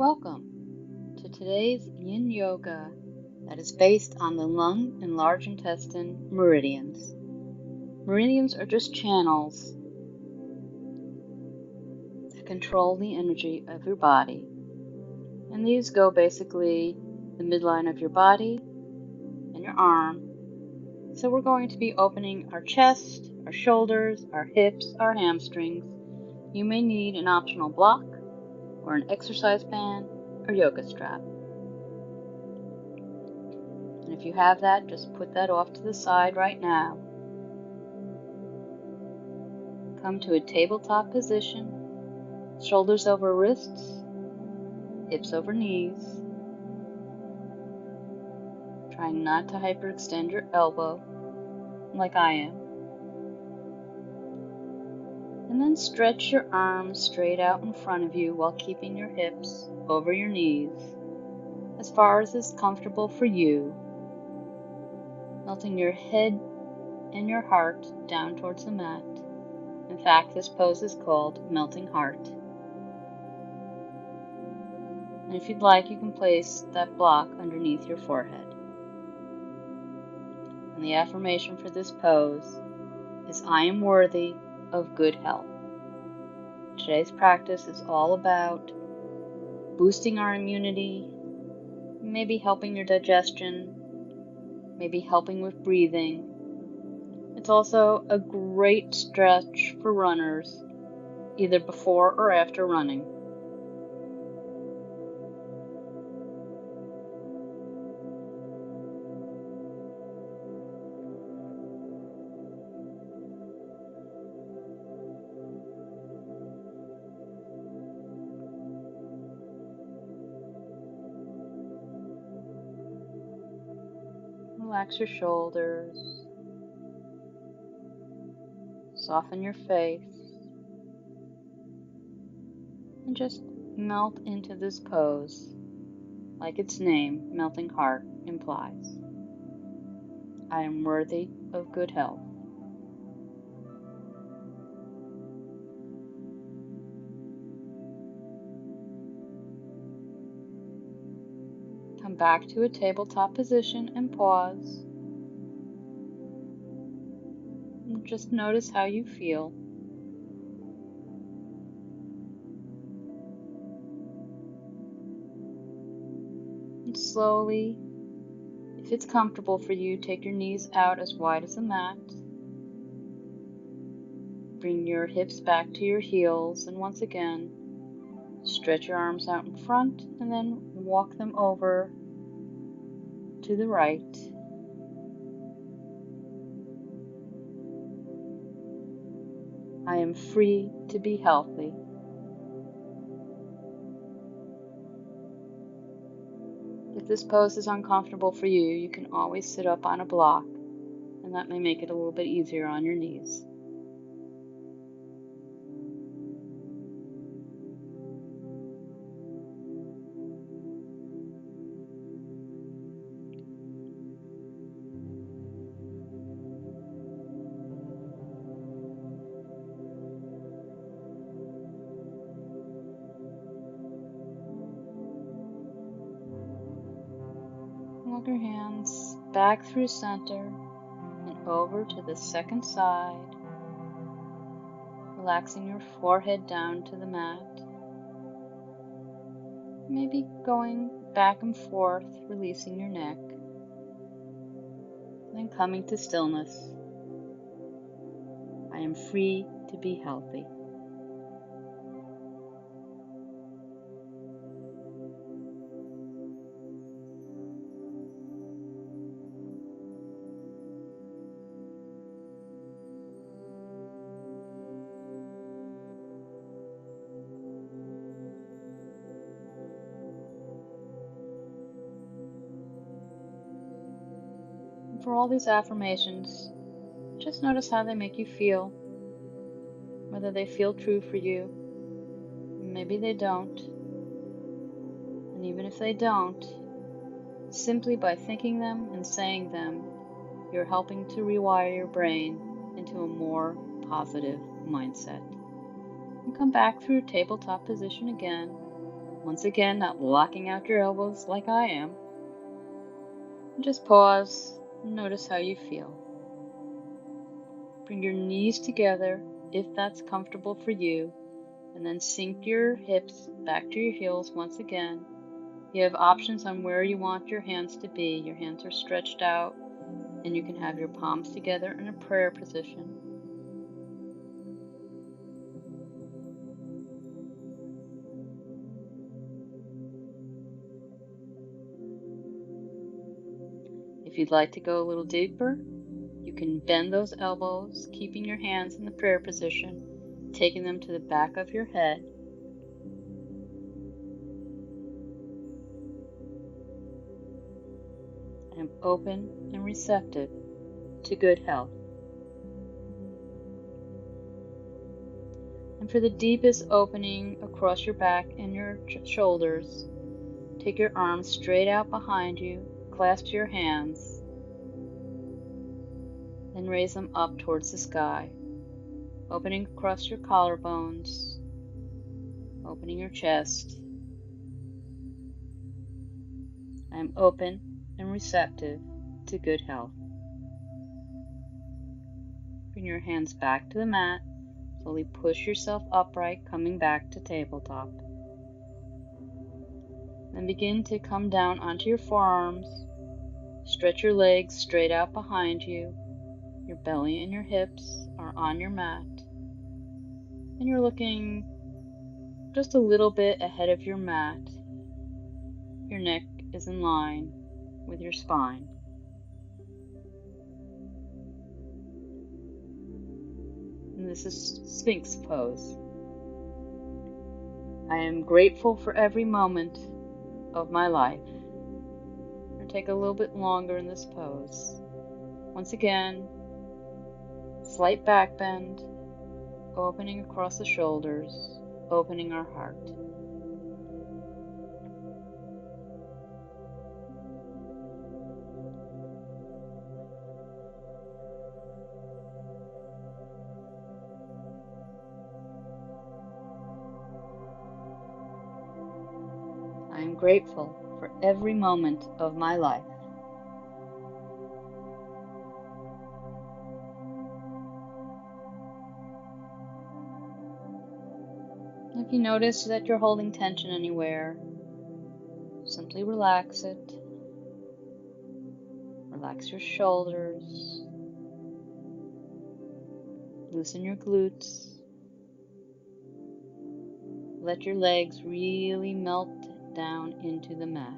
Welcome to today's Yin Yoga that is based on the lung and large intestine meridians. Meridians are just channels that control the energy of your body. And these go basically the midline of your body and your arm. So we're going to be opening our chest, our shoulders, our hips, our hamstrings. You may need an optional block or an exercise band or yoga strap. And if you have that, just put that off to the side right now. Come to a tabletop position, shoulders over wrists, hips over knees. Trying not to hyperextend your elbow, like I am. And then stretch your arms straight out in front of you while keeping your hips over your knees, as far as is comfortable for you, melting your head and your heart down towards the mat. In fact, this pose is called melting heart. And if you'd like, you can place that block underneath your forehead. And the affirmation for this pose is, I am worthy of good health. Today's practice is all about boosting our immunity, maybe helping your digestion, maybe helping with breathing. It's also a great stretch for runners, either before or after running. Relax your shoulders, soften your face, and just melt into this pose, like its name, melting heart, implies. I am worthy of good health. Come back to a tabletop position and pause. And just notice how you feel. And slowly, if it's comfortable for you, take your knees out as wide as the mat. Bring your hips back to your heels, and once again, stretch your arms out in front and then walk them over to the right. I am free to be healthy. If this pose is uncomfortable for you, you can always sit up on a block, and that may make it a little bit easier on your knees. Walk your hands back through center and over to the second side, relaxing your forehead down to the mat. Maybe going back and forth, releasing your neck. Then coming to stillness. I am free to be healthy. For all these affirmations, just notice how they make you feel, whether they feel true for you. Maybe they don't. And even if they don't, simply by thinking them and saying them, you're helping to rewire your brain into a more positive mindset. And come back through tabletop position again. Once again, not locking out your elbows like I am. And just pause and notice how you feel. Bring your knees together if that's comfortable for you, and then sink your hips back to your heels once again. You have options on where you want your hands to be. Your hands are stretched out, and you can have your palms together in a prayer position. If you'd like to go a little deeper, you can bend those elbows, keeping your hands in the prayer position, taking them to the back of your head. I am open and receptive to good health. And for the deepest opening across your back and your shoulders, take your arms straight out behind you, clasp your hands, then raise them up towards the sky, opening across your collarbones, opening your chest. I am open and receptive to good health. Bring your hands back to the mat. Slowly push yourself upright, coming back to tabletop. Then begin to come down onto your forearms. Stretch your legs straight out behind you. Your belly and your hips are on your mat. And you're looking just a little bit ahead of your mat. Your neck is in line with your spine. And this is Sphinx pose. I am grateful for every moment of my life. Or take a little bit longer in this pose. Once again, slight back bend, opening across the shoulders, opening our heart. I am grateful for every moment of my life. If you notice that you're holding tension anywhere, simply relax it. Relax your shoulders. Loosen your glutes. Let your legs really melt down into the mat.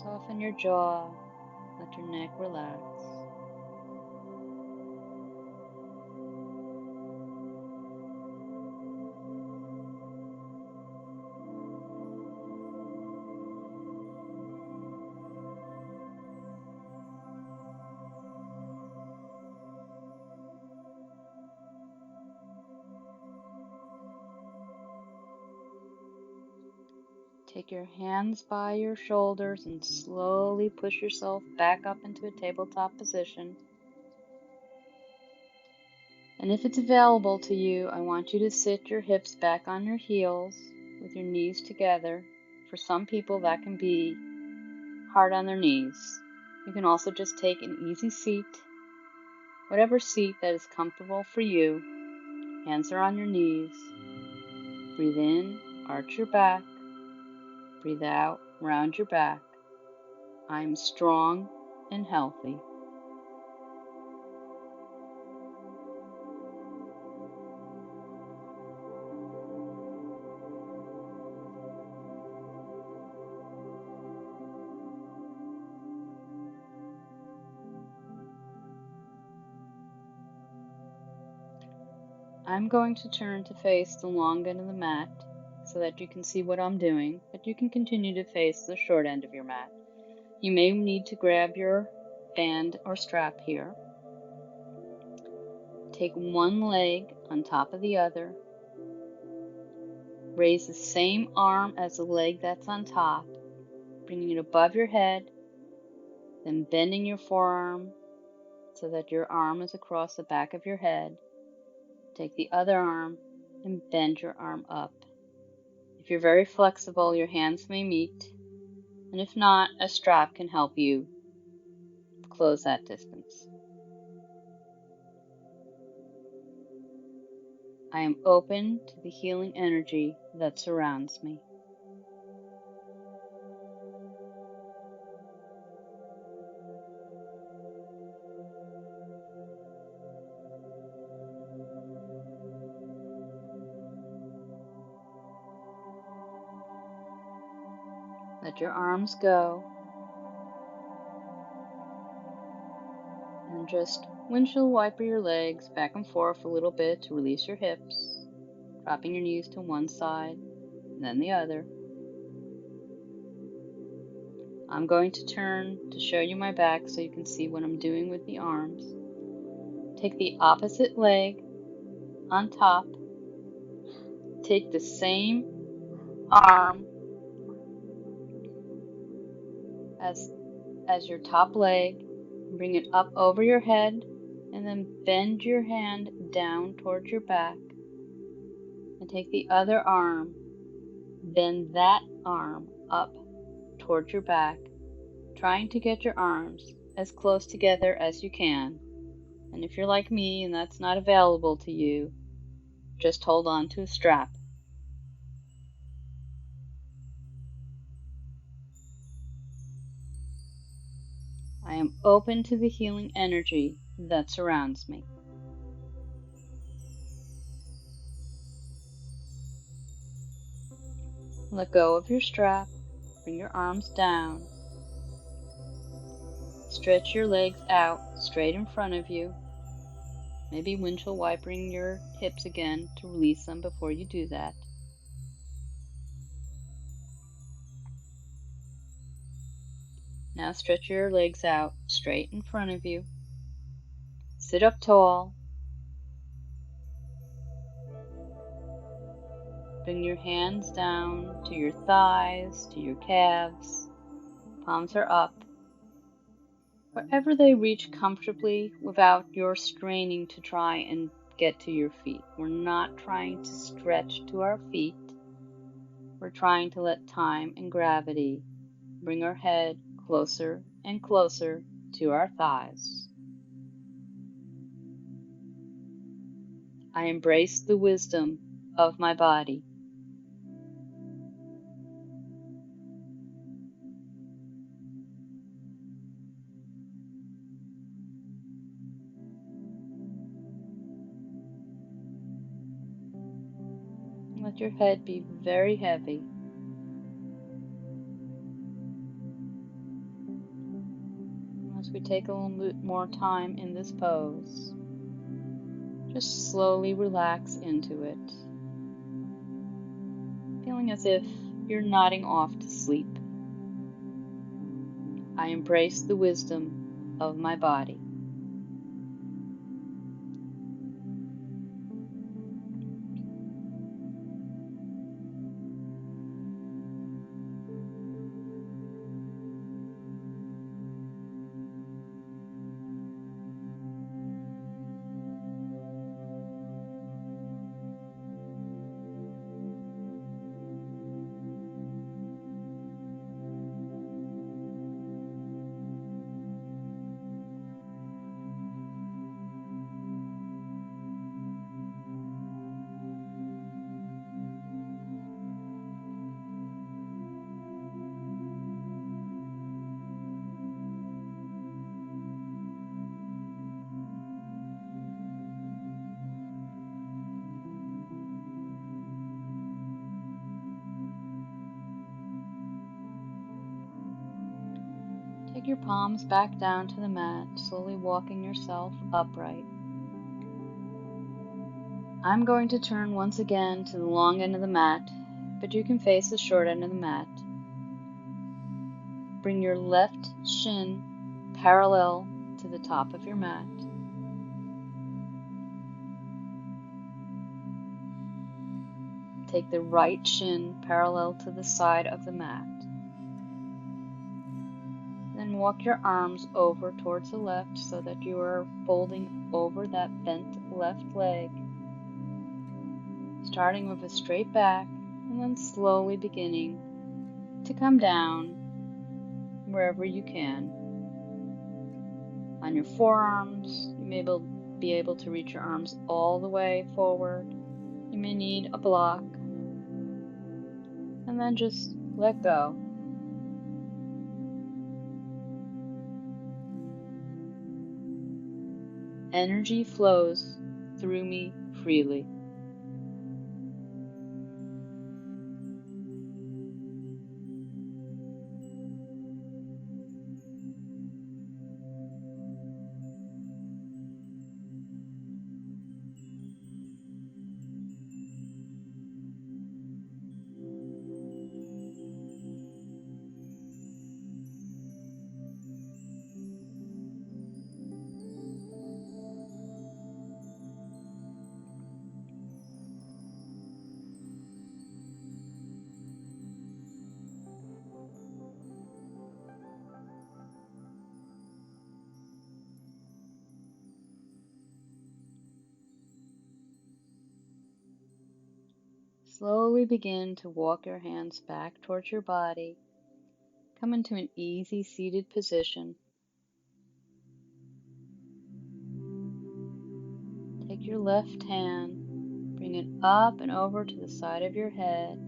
Soften your jaw, let your neck relax. Take your hands by your shoulders and slowly push yourself back up into a tabletop position. And if it's available to you, I want you to sit your hips back on your heels with your knees together. For some people, that can be hard on their knees. You can also just take an easy seat, whatever seat that is comfortable for you. Hands are on your knees. Breathe in, arch your back. Breathe out, round your back. I'm strong and healthy. I'm going to turn to face the long end of the mat so that you can see what I'm doing, but you can continue to face the short end of your mat. You may need to grab your band or strap here. Take one leg on top of the other. Raise the same arm as the leg that's on top, bringing it above your head, then bending your forearm so that your arm is across the back of your head. Take the other arm and bend your arm up. If you're very flexible, your hands may meet, and if not, a strap can help you close that distance. I am open to the healing energy that surrounds me. Let your arms go and just windshield wiper your legs back and forth a little bit to release your hips, dropping your knees to one side and then the other. I'm going to turn to show you my back so you can see what I'm doing with the arms. Take the opposite leg on top. Take the same arm as your top leg. Bring it up over your head and then bend your hand down towards your back. And take the other arm, bend that arm up towards your back, trying to get your arms as close together as you can. And if you're like me and that's not available to you, just hold on to a strap. I am open to the healing energy that surrounds me. Let go of your strap. Bring your arms down. Stretch your legs out straight in front of you. Maybe windshield wipering your hips again to release them before you do that. Now stretch your legs out straight in front of you. Sit up tall. Bring your hands down to your thighs, to your calves. Palms are up. Wherever they reach comfortably without your straining to try and get to your feet. We're not trying to stretch to our feet. We're trying to let time and gravity bring our head closer and closer to our thighs. I embrace the wisdom of my body. Let your head be very heavy. As we take a little bit more time in this pose, just slowly relax into it, feeling as if you're nodding off to sleep. I embrace the wisdom of my body. Take your palms back down to the mat, slowly walking yourself upright. I'm going to turn once again to the long end of the mat, but you can face the short end of the mat. Bring your left shin parallel to the top of your mat. Take the right shin parallel to the side of the mat. Then walk your arms over towards the left so that you are folding over that bent left leg, starting with a straight back and then slowly beginning to come down wherever you can. On your forearms, you may be able to reach your arms all the way forward. You may need a block, and then just let go. Energy flows through me freely. Slowly begin to walk your hands back towards your body. Come into an easy seated position. Take your left hand, bring it up and over to the side of your head,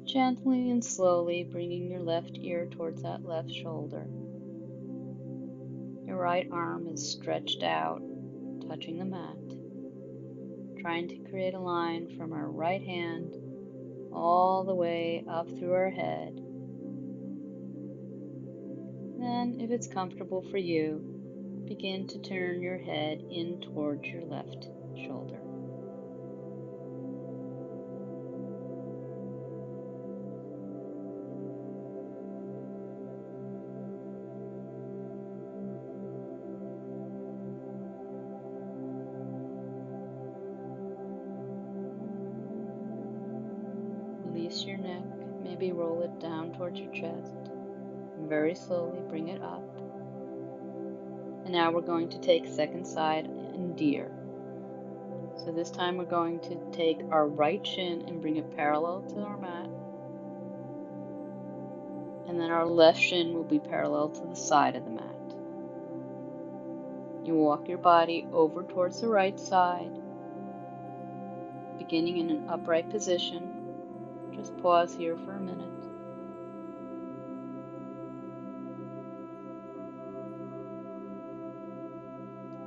gently and slowly bringing your left ear towards that left shoulder. Your right arm is stretched out, touching the mat, trying to create a line from our right hand all the way up through our head. Then, if it's comfortable for you, begin to turn your head in towards your left shoulder. Release your neck, maybe roll it down towards your chest, and very slowly bring it up. And now we're going to take second side in deer. So this time we're going to take our right shin and bring it parallel to our mat. And then our left shin will be parallel to the side of the mat. You walk your body over towards the right side, beginning in an upright position. Just pause here for a minute.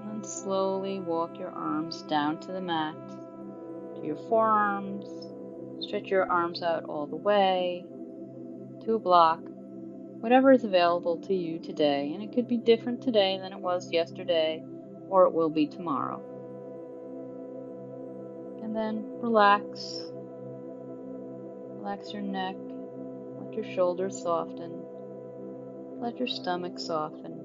And then slowly walk your arms down to the mat, to your forearms. Stretch your arms out all the way to a block, whatever is available to you today. And it could be different today than it was yesterday, or it will be tomorrow. And then relax. Relax your neck. Let your shoulders soften. Let your stomach soften.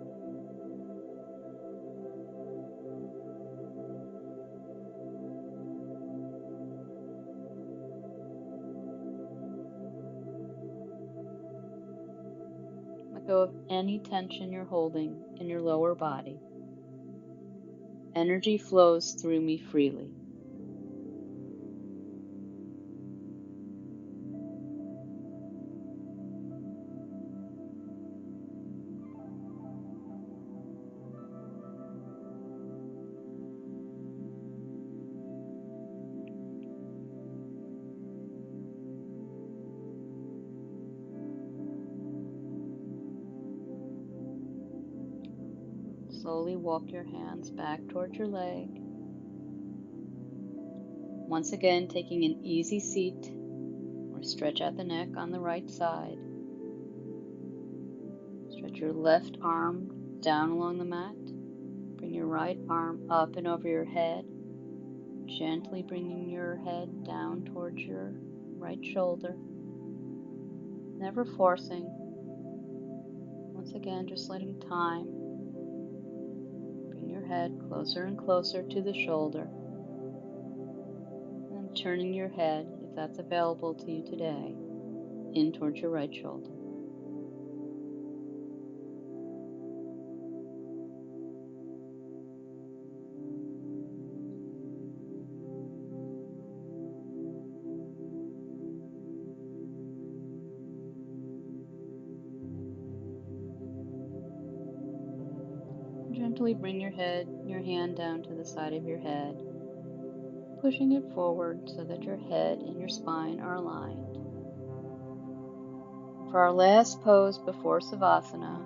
Let go of any tension you're holding in your lower body. Energy flows through me freely. Slowly walk your hands back towards your leg. Once again, taking an easy seat or stretch out the neck on the right side. Stretch your left arm down along the mat. Bring your right arm up and over your head. Gently bringing your head down towards your right shoulder, never forcing. Once again, just letting time bring your head closer and closer to the shoulder, and then turning your head, if that's available to you today, in towards your right shoulder. Gently bring your hand down to the side of your head, pushing it forward so that your head and your spine are aligned. For our last pose before Savasana,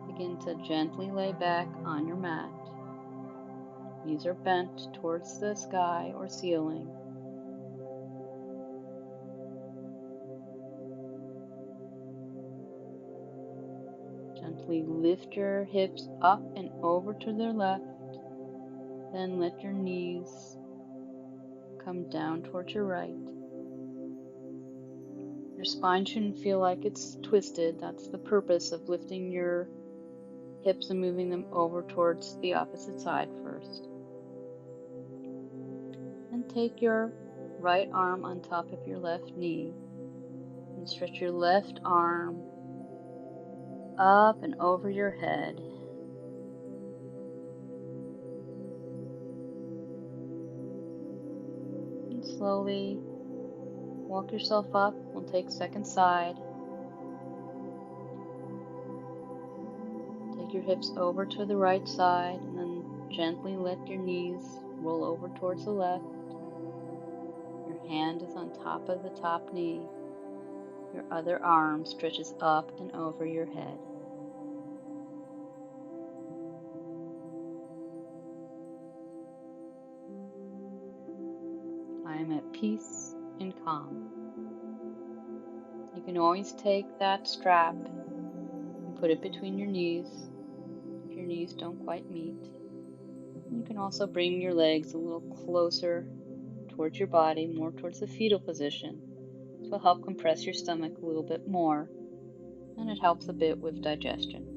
begin to gently lay back on your mat. Knees are bent towards the sky or ceiling. Gently lift your hips up and over to their left. Then let your knees come down towards your right. Your spine shouldn't feel like it's twisted. That's the purpose of lifting your hips and moving them over towards the opposite side first. And take your right arm on top of your left knee and stretch your left arm up and over your head. And slowly walk yourself up. We'll take second side. Take your hips over to the right side and then gently let your knees roll over towards the left. Your hand is on top of the top knee. Your other arm stretches up and over your head. I am at peace and calm. You can always take that strap and put it between your knees if your knees don't quite meet. You can also bring your legs a little closer towards your body, more towards the fetal position. This will help compress your stomach a little bit more, and it helps a bit with digestion.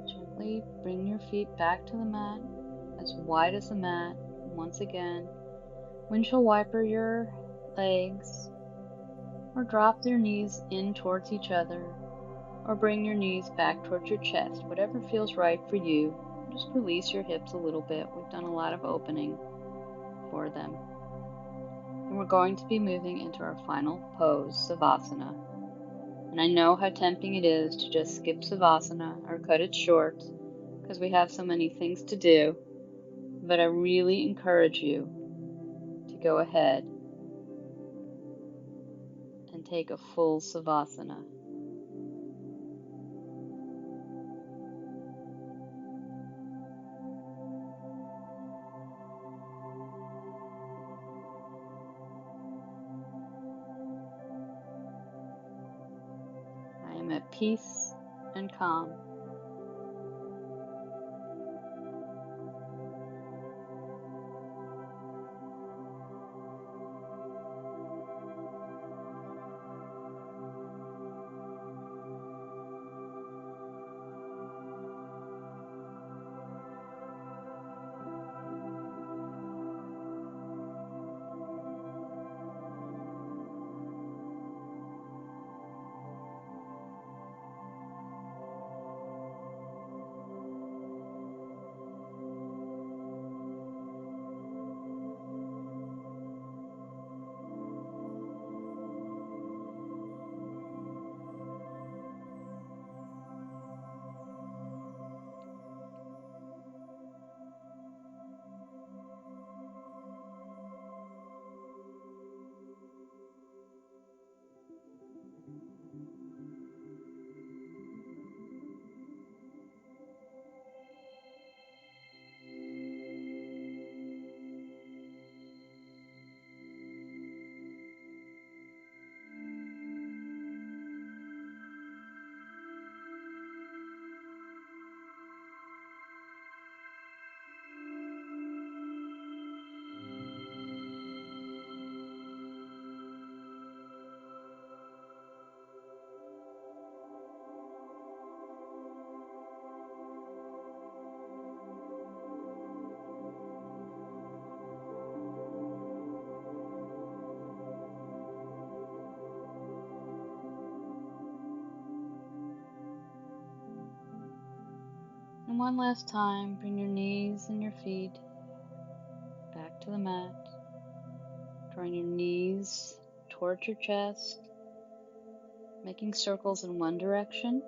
Gently bring your feet back to the mat, as wide as the mat. Once again, windshield wiper your legs, or drop your knees in towards each other, or bring your knees back towards your chest. Whatever feels right for you. Just release your hips a little bit. We've done a lot of opening for them. And we're going to be moving into our final pose, Savasana. And I know how tempting it is to just skip Savasana or cut it short because we have so many things to do, but I really encourage you to go ahead and take a full Savasana. peace and calm. And one last time, bring your knees and your feet back to the mat. Drawing your knees towards your chest, making circles in one direction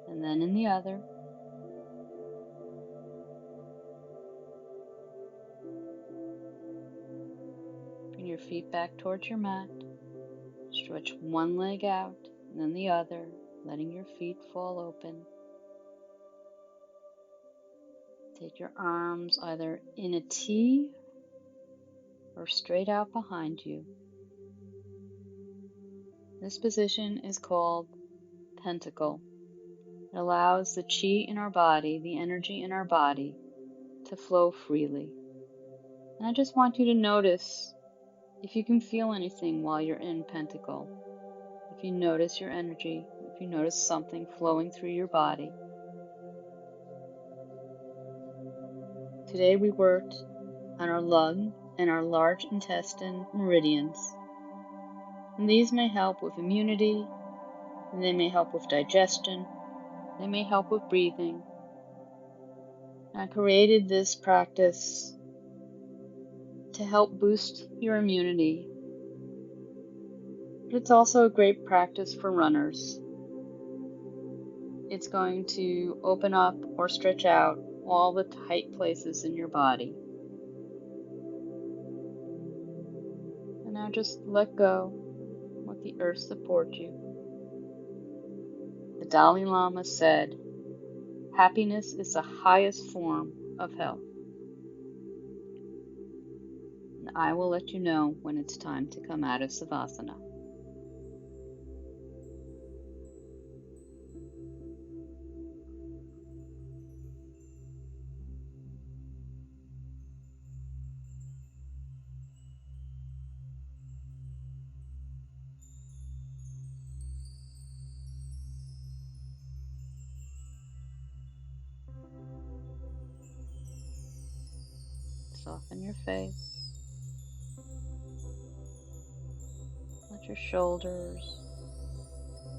and then in the other. Bring your feet back towards your mat. Stretch one leg out and then the other, letting your feet fall open. Take your arms either in a T or straight out behind you. This position is called pentacle. It allows the chi in our body, the energy in our body, to flow freely. And I just want you to notice if you can feel anything while you're in pentacle. If you notice your energy, if you notice something flowing through your body. Today we worked on our lung and our large intestine meridians. And these may help with immunity, and they may help with digestion, they may help with breathing. I created this practice to help boost your immunity, but it's also a great practice for runners. It's going to open up or stretch out all the tight places in your body. And now just let go, let the earth support you. The Dalai Lama said, happiness is the highest form of health. And I will let you know when it's time to come out of Savasana. Soften your face. Let your shoulders,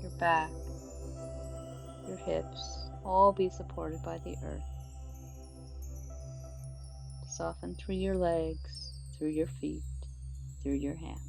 your back, your hips all be supported by the earth. Soften through your legs, through your feet, through your hands.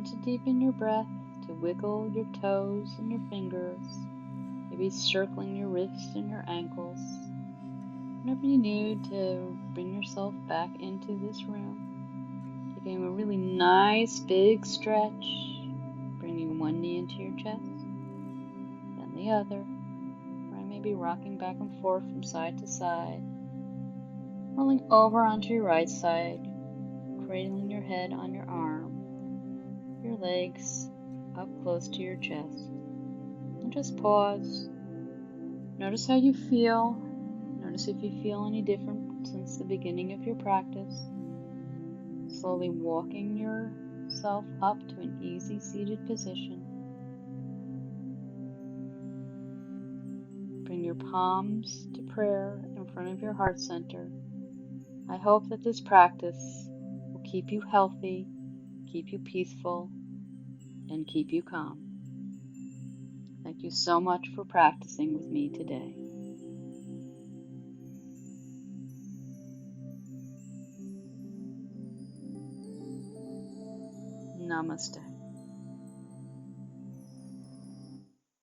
begin to deepen your breath, to wiggle your toes and your fingers, maybe circling your wrists and your ankles. Whenever you need to bring yourself back into this room, taking a really nice big stretch, bringing one knee into your chest, then the other, or maybe rocking back and forth from side to side, rolling over onto your right side, cradling your head on your arm, your legs up close to your chest, and just pause. Notice how you feel. Notice if you feel any different since the beginning of your practice. Slowly walking yourself up to an easy seated position. Bring your palms to prayer in front of your heart center. I hope that this practice will keep you healthy, keep you peaceful, and keep you calm. Thank you so much for practicing with me today. Namaste.